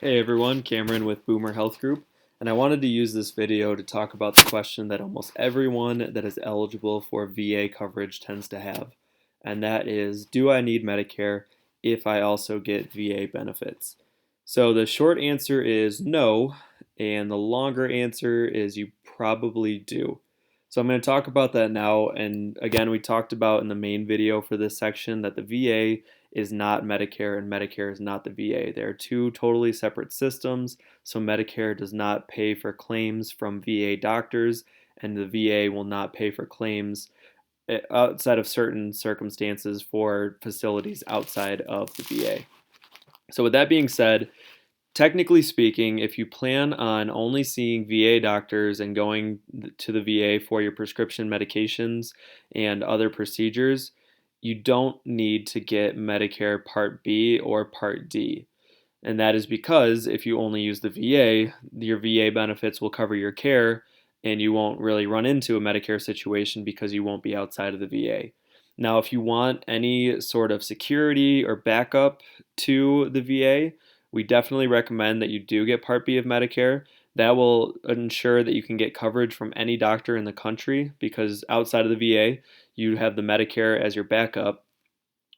Hey everyone, Cameron with Boomer Health Group, and I wanted to use this video to talk about the question that almost everyone that is eligible for VA coverage tends to have, and that is, do I need Medicare if I also get VA benefits? So the short answer is no, and the longer answer is you probably do. So I'm going to talk about that now, and again, we talked about in the main video for this section that the VA is not Medicare and Medicare is not the VA. They are two totally separate systems, so Medicare does not pay for claims from VA doctors, and the VA will not pay for claims outside of certain circumstances for facilities outside of the VA. So with that being said, technically speaking, if you plan on only seeing VA doctors and going to the VA for your prescription medications and other procedures, you don't need to get Medicare Part B or Part D. And that is because if you only use the VA, your VA benefits will cover your care and you won't really run into a Medicare situation because you won't be outside of the VA. Now, if you want any sort of security or backup to the VA, we definitely recommend that you do get Part B of Medicare. That will ensure that you can get coverage from any doctor in the country because outside of the VA, you have the Medicare as your backup.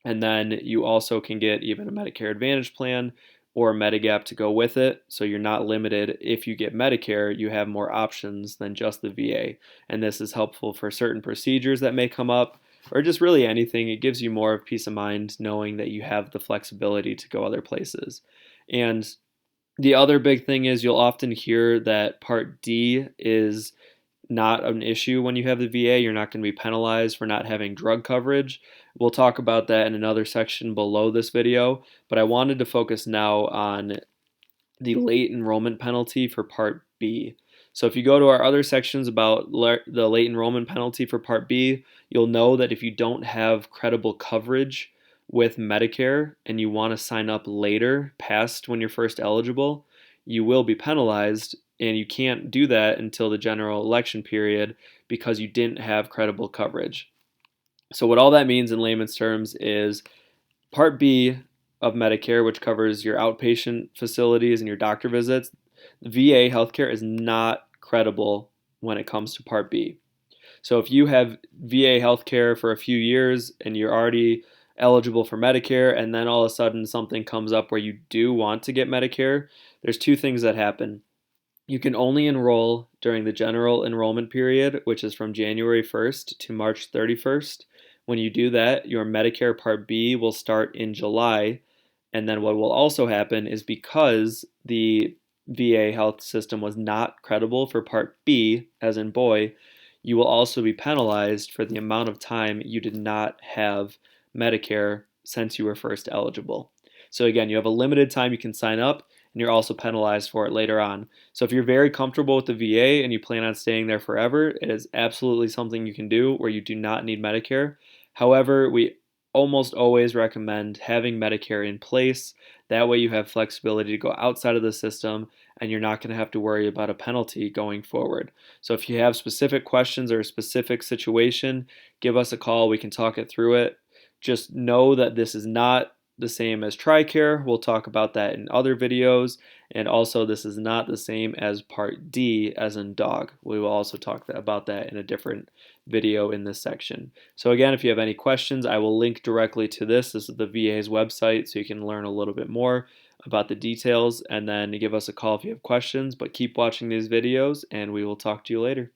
And then you also can get even a Medicare Advantage plan or a Medigap to go with it. So you're not limited. If you get Medicare, you have more options than just the VA. And this is helpful for certain procedures that may come up or just really anything. It gives you more of peace of mind knowing that you have the flexibility to go other places. And the other big thing is you'll often hear that Part D is not an issue when you have the VA. You're not going to be penalized for not having drug coverage. We'll talk about that in another section below this video, but I wanted to focus now on the late enrollment penalty for Part B. So if you go to our other sections about the late enrollment penalty for Part B, you'll know that if you don't have credible coverage with Medicare and you want to sign up later, past when you're first eligible, you will be penalized, and you can't do that until the general election period because you didn't have credible coverage. So what all that means in layman's terms is Part B of Medicare, which covers your outpatient facilities and your doctor visits, VA healthcare is not credible when it comes to Part B. So if you have VA healthcare for a few years and you're already eligible for Medicare, and then all of a sudden something comes up where you do want to get Medicare, there's two things that happen. You can only enroll during the general enrollment period, which is from January 1st to March 31st. When you do that, your Medicare Part B will start in July. And then what will also happen is because the VA health system was not credible for Part B, as in boy, you will also be penalized for the amount of time you did not have Medicare since you were first eligible. So again, you have a limited time you can sign up, and you're also penalized for it later on. So if you're very comfortable with the VA and you plan on staying there forever, it is absolutely something you can do where you do not need Medicare. However, we almost always recommend having Medicare in place. That way you have flexibility to go outside of the system and you're not going to have to worry about a penalty going forward. So if you have specific questions or a specific situation, give us a call. We can talk it through it. Just know that this is not the same as TRICARE. We'll talk about that in other videos. And also this is not the same as Part D as in dog. We will also talk about that in a different video in this section. So again, if you have any questions, I will link directly to this. This is the VA's website, so you can learn a little bit more about the details, and then give us a call if you have questions. But keep watching these videos and we will talk to you later.